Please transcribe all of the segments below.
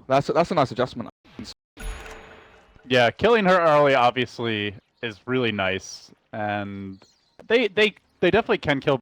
That's a nice adjustment. Yeah, killing her early obviously is really nice, and they definitely can kill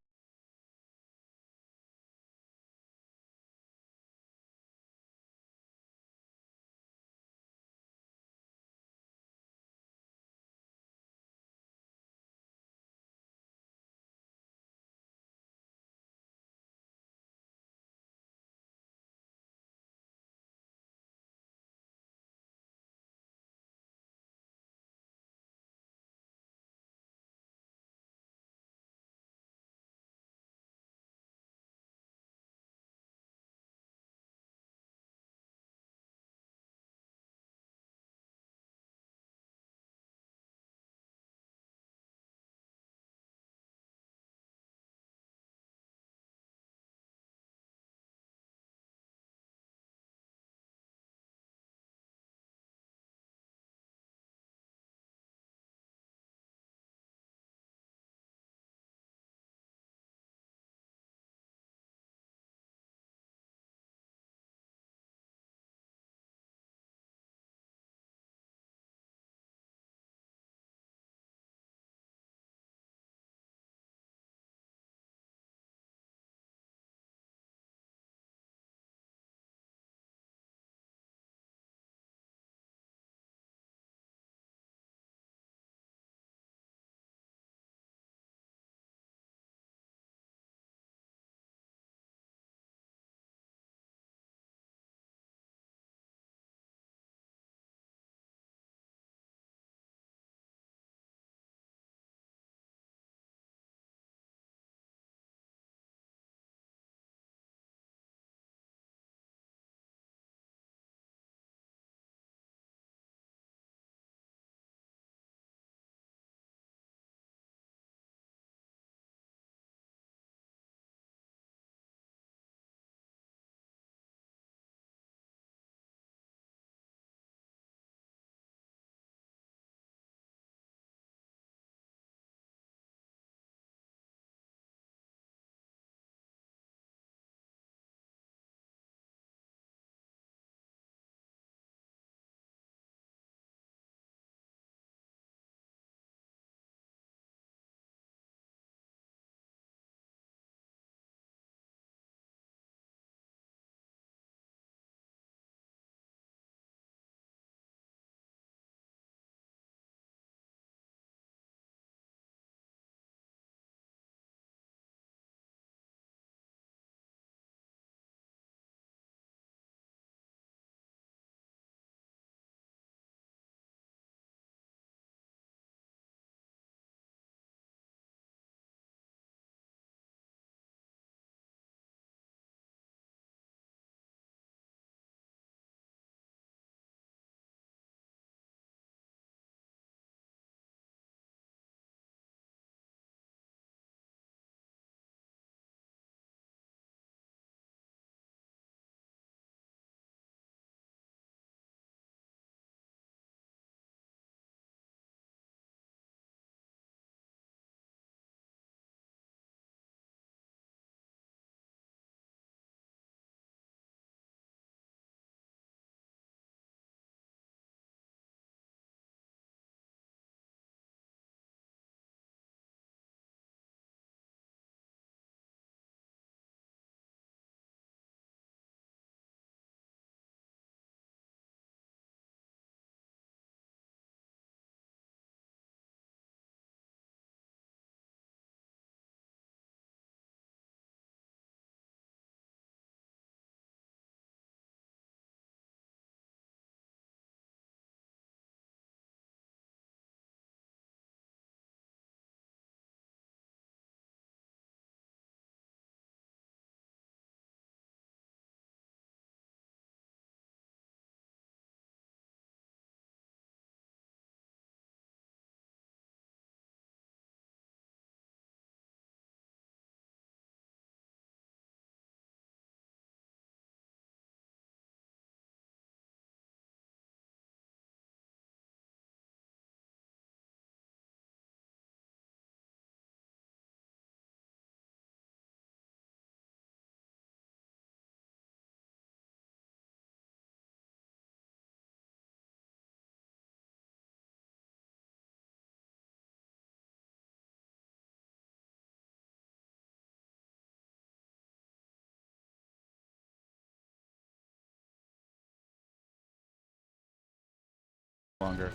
longer.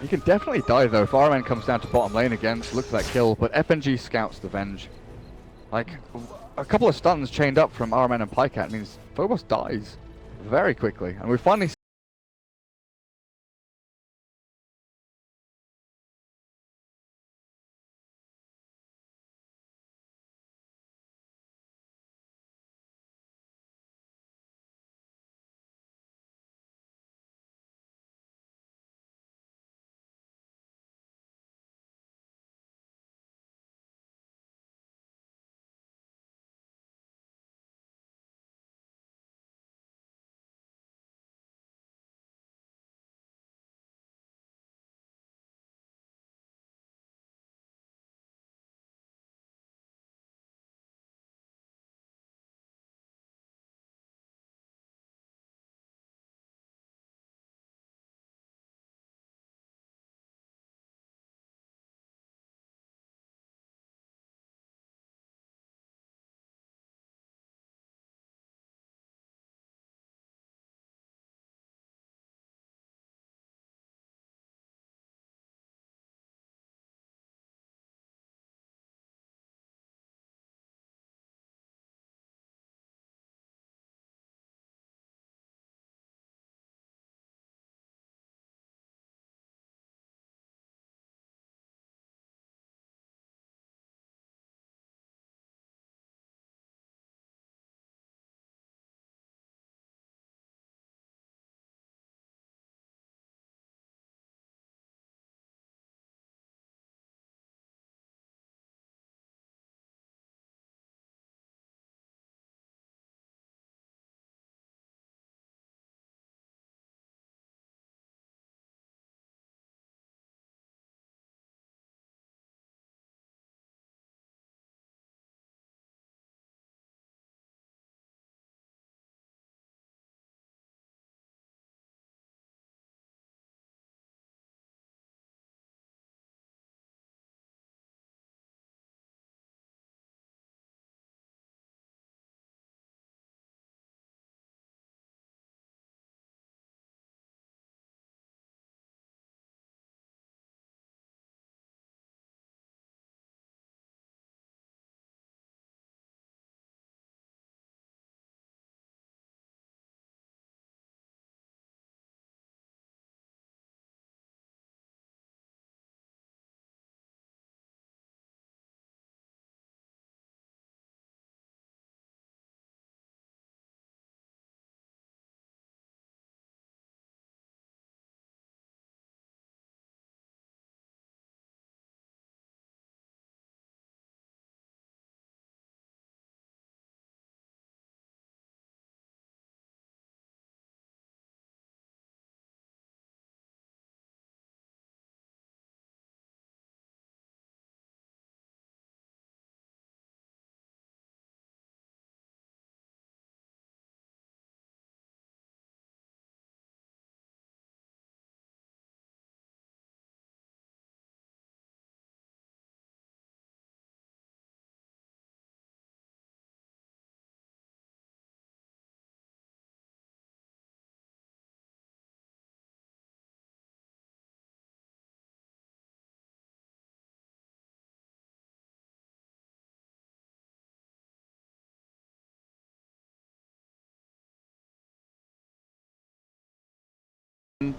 You can definitely die though. If RMN comes down to bottom lane again, look for that kill, but FNG scouts the Venge. Like, a couple of stuns chained up from RMN and Pycat means Phobos dies very quickly, and we finally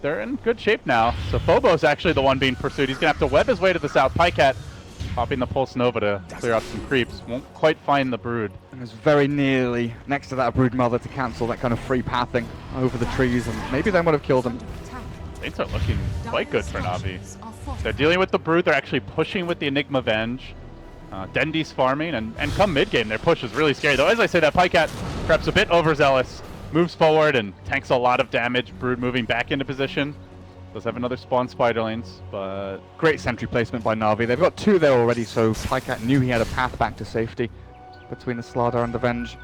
They're in good shape now. So Phobos actually the one being pursued. He's gonna have to web his way to the south. Pycat popping the Pulse Nova to clear out some creeps. Won't quite find the Brood. and was very nearly next to that Brood Mother to cancel that kind of free pathing over the trees, and maybe that would have killed him. Things are looking quite good for Navi. They're dealing with the Brood. They're actually pushing with the Enigma Venge. Dendy's farming, and come mid-game, their push is really scary. Though, as I say, that Pycat perhaps a bit overzealous, moves forward and tanks a lot of damage. Brood moving back into position. Does have another spawn Spiderlings, but... Great sentry placement by Navi. They've got two there already, so Pycat knew he had a path back to safety between the Slardar and the Venge.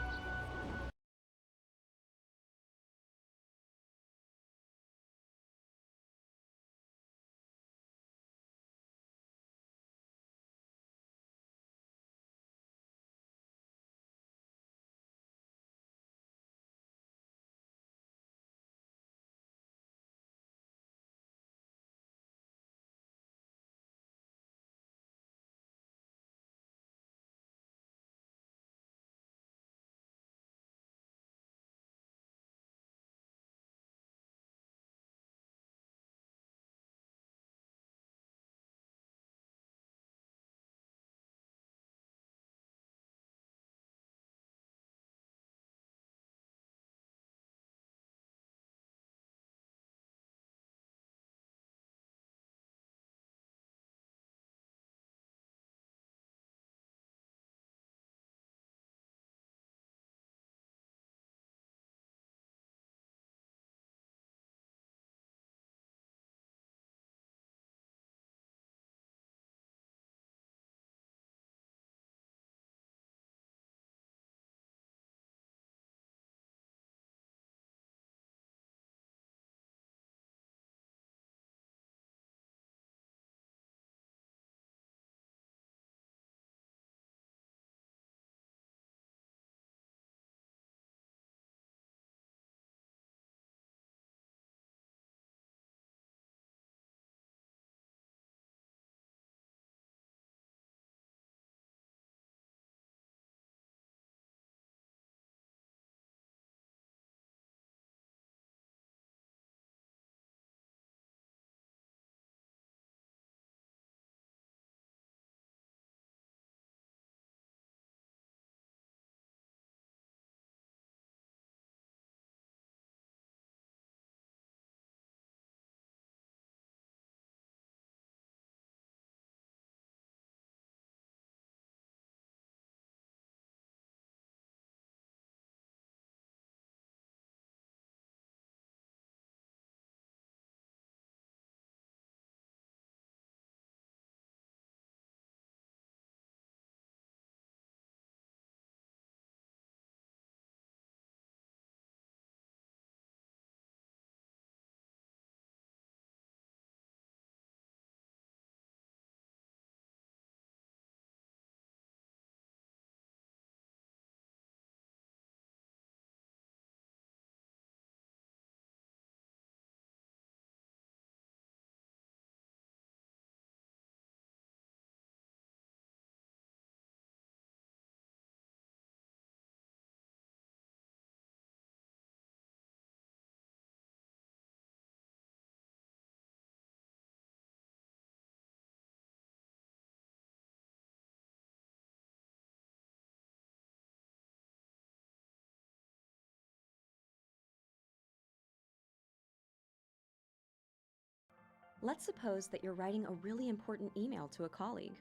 Let's suppose that you're writing a really important email to a colleague.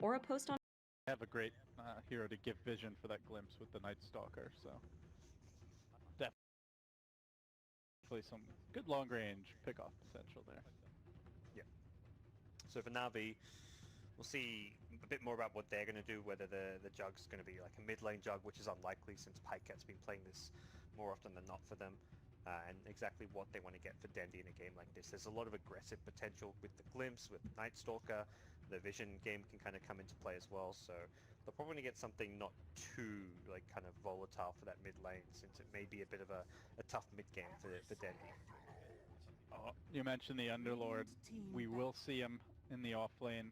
Or a post on Have a great hero to give vision for that glimpse with the Night Stalker, so definitely some good long range pick-off potential there. Yeah. So for Navi, we'll see a bit more about what they're going to do, whether the Jug's going to be like a mid lane Jug, which is unlikely since Pyket's been playing this more often than not for them, and exactly what they want to get for Dendi in a game like this. There's a lot of aggressive potential with the Glimpse, with the Night Stalker. The Vision game can kind of come into play as well, so they're probably going to get something not too like kind of volatile for that mid lane, since it may be a bit of a tough mid game for Dendi. Oh, you mentioned the Underlord. We will see him in the off lane.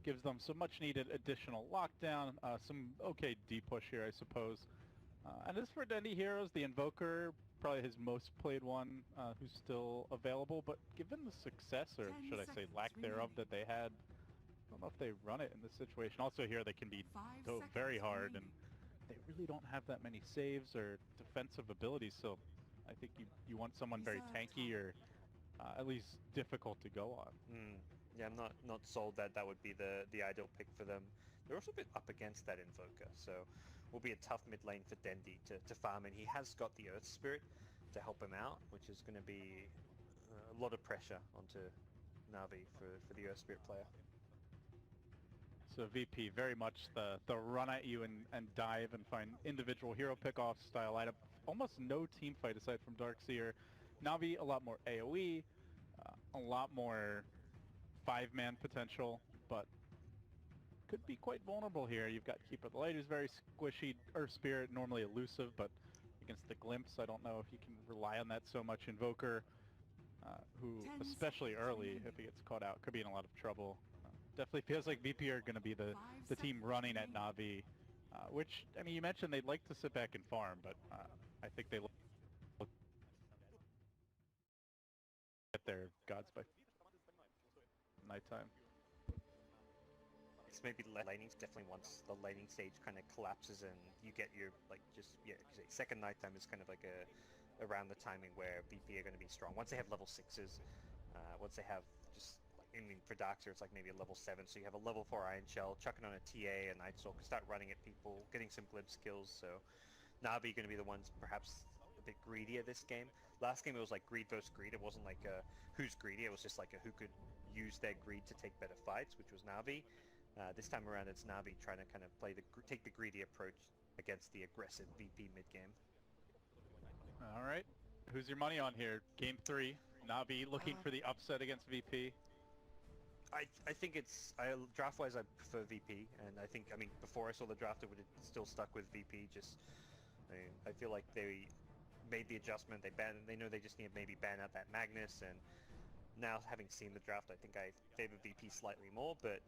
Gives them some much needed additional lockdown, some okay D-push here, I suppose. And as for Dendi heroes, the Invoker, probably his most played one, who's still available, but given the success, or should I say lack thereof, that they had, I don't know if they run it in this situation. Also here they can be go very hard, and they really don't have that many saves or defensive abilities, so I think you want someone very tanky or at least difficult to go on. Yeah, I'm not sold that that would be the ideal pick for them. They're also a bit up against that Invoker, so will be a tough mid lane for Dendi to farm, and he has got the Earth Spirit to help him out, which is going to be a lot of pressure onto Navi for the Earth Spirit player. So VP, very much the run at you and dive and find individual hero pick-off style lineup. Almost no team fight aside from Darkseer. Navi, a lot more AoE, a lot more 5-man potential, but could be quite vulnerable here. You've got Keeper of the Light, who's very squishy. Earth Spirit, normally elusive, but against the Glimpse, I don't know if you can rely on that so much. Invoker, who, especially early, if he gets caught out, could be in a lot of trouble. Definitely feels like VP are going to be the team running at Navi, which, I mean, you mentioned they'd like to sit back and farm, but I think they look at their gods by nighttime. It's maybe laning, definitely once the laning stage kind of collapses and you get your, like, just, yeah, second nighttime is kind of like around the timing where VP are going to be strong. Once they have level 6s, once they have just, I mean, for Darkseer, it's like maybe a level 7, so you have a level 4 Iron Shell, chucking on a TA, and Night Stalker, start running at people, getting some glimpse kills, so Navi going to be the ones perhaps a bit greedier this game. Last game it was like greed versus greed, it wasn't like a who's greedy, it was just like a who could use their greed to take better fights, which was Navi. This time around it's Navi trying to kind of take the greedy approach against the aggressive VP mid-game. Alright, who's your money on here? Game 3, Navi looking for the upset against VP. I think it's, draft-wise I prefer VP, and I think, I mean, before I saw the draft I would have still stuck with VP, just, I feel like they made the adjustment, they know they just need to maybe ban out that Magnus, and now having seen the draft I think I favor VP slightly more, but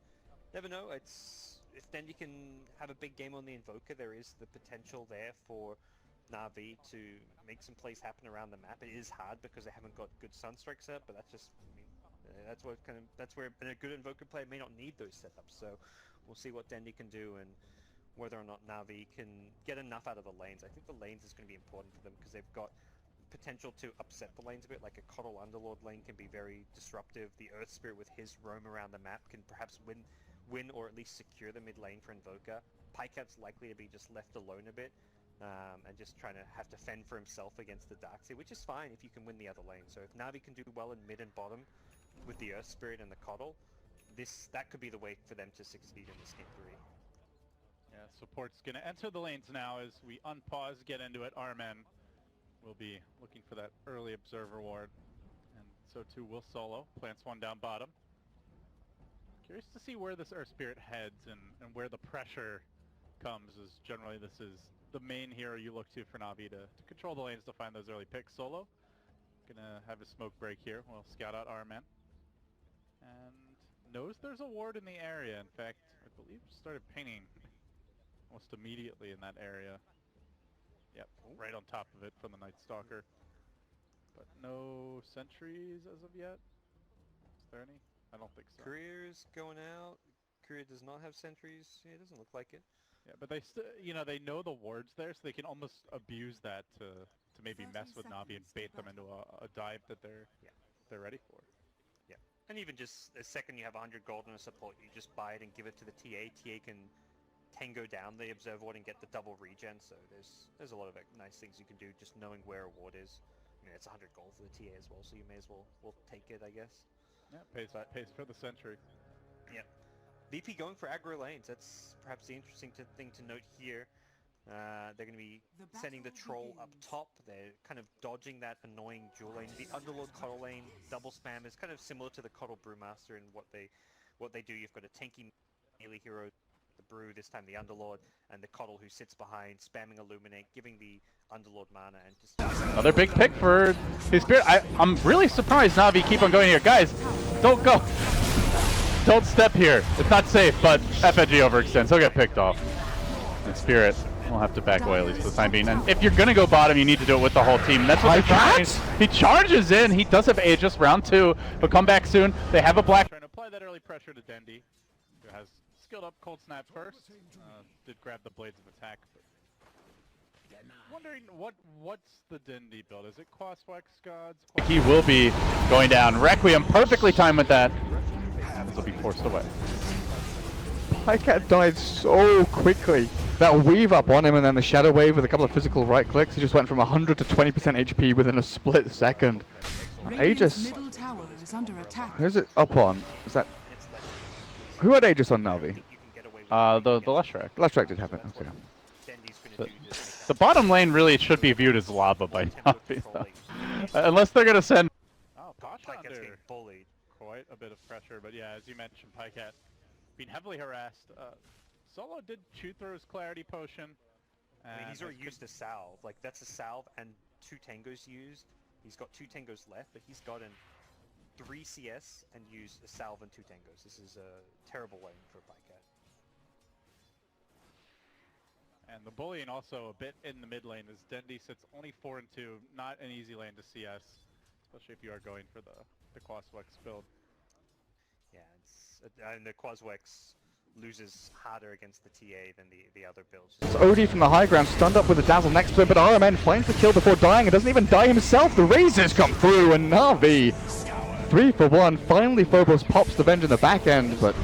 never know, if Dendi can have a big game on the Invoker, there is the potential there for Navi to make some plays happen around the map. It is hard because they haven't got good Sunstrike set, but that's just, I mean, that's where a good Invoker player may not need those setups. So we'll see what Dendi can do and whether or not Navi can get enough out of the lanes. I think the lanes is going to be important for them because they've got potential to upset the lanes a bit. Like a Coddle Underlord lane can be very disruptive. The Earth Spirit with his roam around the map can perhaps win or at least secure the mid lane for Invoker, Pykat's likely to be just left alone a bit, and just trying to have to fend for himself against the Darkseer, which is fine if you can win the other lane. So if Navi can do well in mid and bottom with the Earth Spirit and the Coddle, that could be the way for them to succeed in this game 3. Yeah, support's going to enter the lanes now as we unpause, get into it. Armen will be looking for that early observer ward, and so too will Solo. Plants one down bottom. Curious to see where this Earth Spirit heads and where the pressure comes, as generally this is the main hero you look to for Navi to control the lanes to find those early picks. Solo gonna have a smoke break here. We'll scout out Armen. And knows there's a ward in the area. In fact, I believe started painting almost immediately in that area. Yep, right on top of it from the Night Stalker. But no sentries as of yet. Is there any? I don't think so. Courier's going out. Courier does not have sentries. Yeah, it doesn't look like it. Yeah, but they they know the wards there, so they can almost abuse that to maybe mess with Navi and bait them into a dive that they're ready for. Yeah, and even just the second you have 100 gold in a support, you just buy it and give it to the TA. TA can tango down the observer ward and get the double regen. So there's a lot of nice things you can do just knowing where a ward is. I mean, it's 100 gold for the TA as well, so you may as well take it, I guess. Yeah, pays for the sentry. Yeah. VP going for aggro lanes. That's perhaps the interesting thing to note here. They're going to be sending the troll up top. They're kind of dodging that annoying dual lane. The Underlord Coddle lane double spam is kind of similar to the Coddle Brewmaster in what they do. You've got a tanky melee hero, the Brew, this time the Underlord, and the Coddle who sits behind, spamming Illuminate, giving the Underlord mana, and just... Another big pick for his Spirit. I'm really surprised Navi keep on going here. Guys, don't go. Don't step here. It's not safe, but FNG overextends. He'll get picked off. And Spirit will have to back away at least for the time being. And if you're going to go bottom, you need to do it with the whole team. That's what they're trying. He charges in. He does have Aegis round 2. He'll come back soon. They have a black... Trying to apply that early pressure to Dendi, who has skilled up Cold Snap first. Did grab the Blades of Attack. Wondering what's the Dendi build? Is it Quaswex Gods? He will be going down. Requiem perfectly timed with that. This will be forced away. Pycat died so quickly. That weave up on him and then the shadow wave with a couple of physical right clicks. He just went from 100 to 20% HP within a split second. Aegis. Middle tower is under attack. Who's it up on? Is that... Who had Aegis on Navi? The Leshrac. Leshrac did have it, okay. The bottom lane really should be viewed as lava by Navi, though. Unless they're going to send... Oh, Pykat's getting bullied. Quite a bit of pressure, but yeah, as you mentioned, Pycat being heavily harassed. Solo did chew through his Clarity Potion. I mean, he's already used a salve. Like, that's a salve and 2 tangos used. He's got 2 tangos left, but he's gotten 3 CS and used a salve and 2 tangos. This is a terrible lane for Pycat. And the bullying also a bit in the mid lane as Dendi sits only 4 and 2. Not an easy lane to CS, especially if you are going for the Quaswex build. Yeah, and the Quaswex loses harder against the TA than the other builds. It's OD from the high ground, stunned up with a Dazzle next to him, but RMN finds the kill before dying and doesn't even die himself. The razors come through and Navi, 3 for 1. Finally Phobos pops the Venge in the back end, but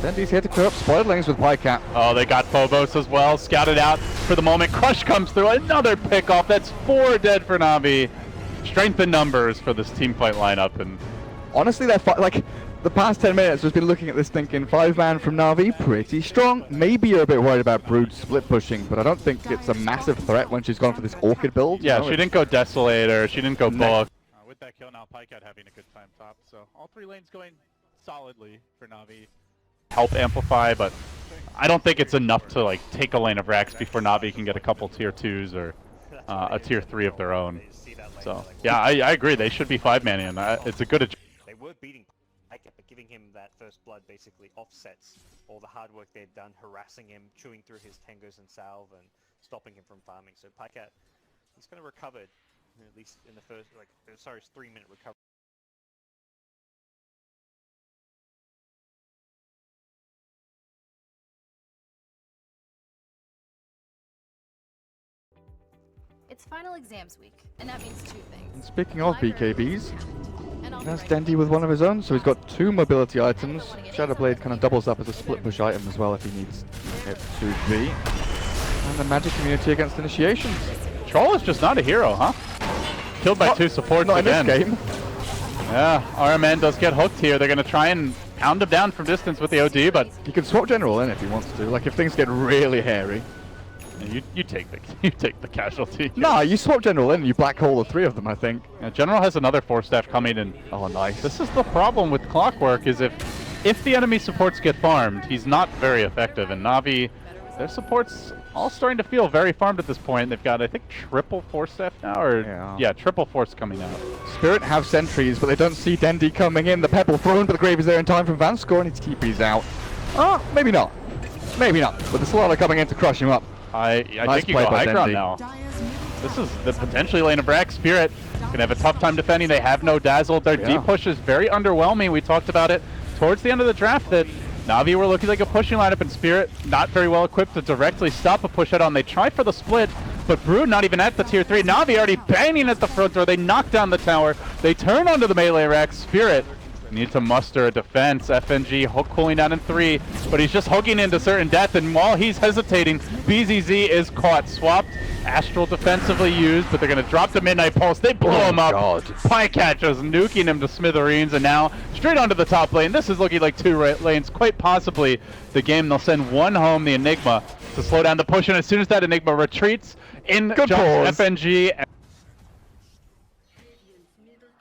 Dendi's here to clear up spoiled lanes with Pycat. Oh, they got Phobos as well, scouted out for the moment. Crush comes through, another pick off. That's 4 dead for Navi. Strength in numbers for this team fight lineup, and honestly, they're like the past 10 minutes, we've been looking at this thinking 5-man from Navi, pretty strong. Maybe you're a bit worried about Brood split pushing, but I don't think it's a massive threat when she's gone for this Orchid build. Yeah, no, she didn't go Desolator, she didn't go Book. With that kill now, Pycat having a good time top, so all 3 lanes going solidly for Navi. Help amplify, but I don't think it's enough to like take a lane of Rax before Navi can get a couple tier 2s or a tier 3 of their own. So yeah, I agree. They should be 5-man in. It's a good. They were beating Pycat, but giving him that first blood basically offsets all the hard work they'd done, harassing him, chewing through his tangos and salve, and stopping him from farming. So Pycat, he's kind of recovered, at least in the first, his 3-minute recovery. It's final exams week, and that means 2 things. And speaking of BKBs, That's Dendy with one of his own, so he's got 2 mobility items. Shadow Blade kind of doubles up as a split push item as well if he needs it to be. And the magic immunity against initiations. Troll is just not a hero, huh? Killed by 2 supports Not again. in this game. Yeah, RMN does get hooked here. They're going to try and pound him down from distance with the OD, but He can swap General in if he wants to, like if things get really hairy. you take the casualty. Nah, you swap General in and you black hole the 3 of them, I think. Yeah, General has another 4-staff coming in. Oh, nice. This is the problem with Clockwork, is if the enemy supports get farmed, he's not very effective. And Navi, their supports all starting to feel very farmed at this point. They've got, I think, triple 4-staff now, or yeah, triple force coming out. Spirit have sentries, but they don't see Dendy coming in. The Pebble thrown, but the Grave is there in time from Vanscore, and his TP's out. Oh, maybe not. Maybe not. But the Slaughter coming in to crush him up. I Nice think you play go by high ground Dendy. now. Dire's middle This is the potentially lane of Brack. Spirit gonna have a tough time defending. They have no dazzle. Their Yeah. deep push is very underwhelming. We talked about it towards the end of the draft that Navi were looking like a pushing lineup, and Spirit not very well equipped to directly stop a push head on. They try for the split, but Brood not even at the tier 3. Navi already banging at the front door. They knock down the tower. They turn onto the melee rack. Spirit need to muster a defense. FNG hook cooling down in 3, but he's just hooking into certain death, and while he's hesitating, BZZ is caught. Swapped, Astral defensively used, but they're going to drop the Midnight Pulse. They blow him up. God. Pycat just nuking him to smithereens, and now straight onto the top lane. This is looking like 2 lanes. Quite possibly the game they'll send one home, the Enigma, to slow down the push, and as soon as that Enigma retreats, in Good jumps pause. FNG.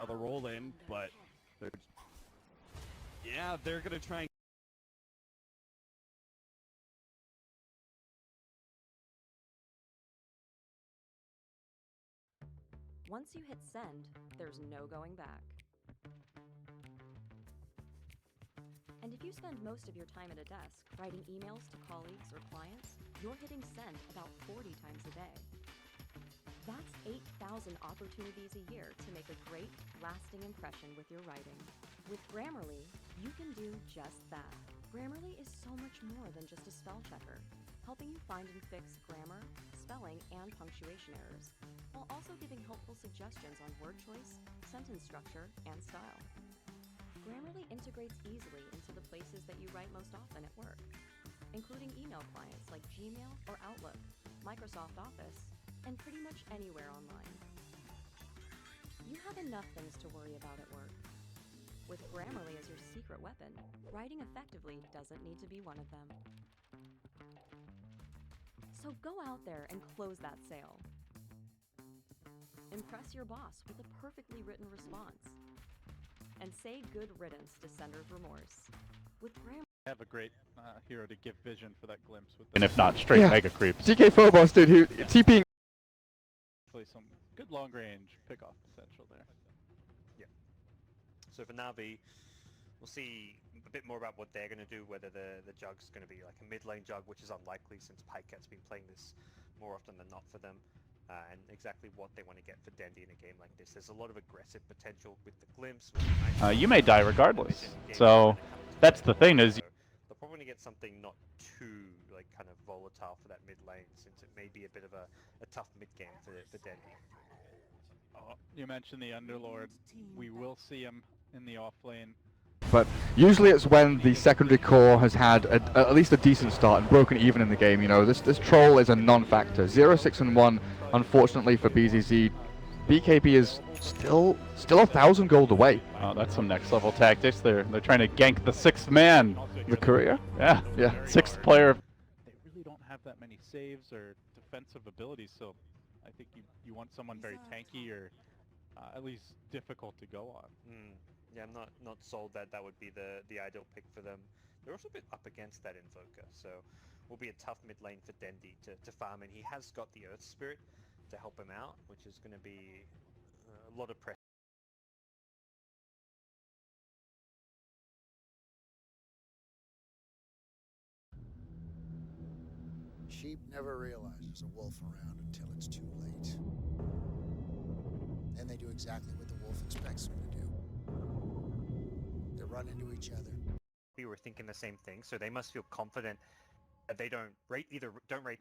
The roll in, but yeah, they're gonna try and Once you hit send, there's no going back. And if you spend most of your time at a desk writing emails to colleagues or clients, you're hitting send about 40 times a day. That's 8,000 opportunities a year to make a great, lasting impression with your writing. With Grammarly, you can do just that. Grammarly is so much more than just a spell checker, helping you find and fix grammar, spelling, and punctuation errors, while also giving helpful suggestions on word choice, sentence structure, and style. Grammarly integrates easily into the places that you write most often at work, including email clients like Gmail or Outlook, Microsoft Office, and pretty much anywhere online. You have enough things to worry about at work. With Grammarly as your secret weapon, writing effectively doesn't need to be one of them. So go out there and close that sale. Impress your boss with a perfectly written response. And say good riddance to sender's remorse. With Grammarly, Have a great hero to give vision for that glimpse with, and if not, straight Yeah. mega creeps. DK Phobos, dude, who TPing. Hopefully some good long range pickoff potential there. So for Navi, we'll see a bit more about what they're going to do, whether the jug's going to be like a mid lane jug, which is unlikely since Pycat's been playing this more often than not for them, and exactly what they want to get for Dendy in a game like this. There's a lot of aggressive potential with the glimpse. With the You may die regardless. So that's the thing is, they're probably going to get something not too like kind of volatile for that mid lane, since it may be a bit of a tough mid game for Dendy. you mentioned the Underlord. We will see him in the off lane. But usually it's when the secondary core has had at least a decent start and broken even in the game. You know, this troll is a non-factor. 0-6-1, unfortunately for BZZ. BKB is still 1,000 gold away. Oh, that's some next level tactics. They're trying to gank the 6th man. The courier? Yeah, Yeah. 6th player. They really don't have that many saves or defensive abilities, so I think you want someone very tanky or at least difficult to go on. Yeah, I'm not sold that would be the ideal pick for them. They're also a bit up against that Invoker, so will be a tough mid lane for Dendy to farm, and he has got the Earth Spirit to help him out, which is going to be a lot of pressure. Sheep never realize there's a wolf around until it's too late. Then they do exactly what the wolf expects them to do. They run into each other. We were thinking the same thing, so they must feel confident that they don't rate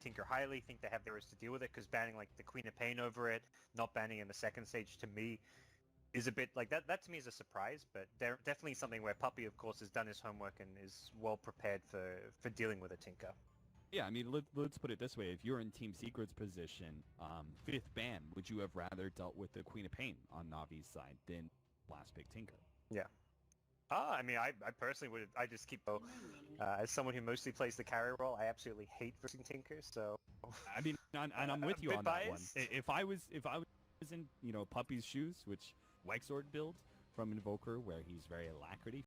Tinker highly, think they have the rest to deal with it, because banning like the Queen of Pain over it, not banning in the second stage, to me is a bit like that. That to me is a surprise, but definitely something where Puppy, of course, has done his homework and is well prepared for dealing with a Tinker. Yeah, I mean, let's put it this way. If you're in Team Secret's position, 5th ban, would you have rather dealt with the Queen of Pain on Navi's side than last pick Tinker? Yeah. I mean, I personally would. I just keep as someone who mostly plays the carry role, I absolutely hate versing Tinker. So. I mean, and I'm with you bit on that one. biased. If I was in Puppy's shoes, which Wexord build from Invoker, where he's very alacrity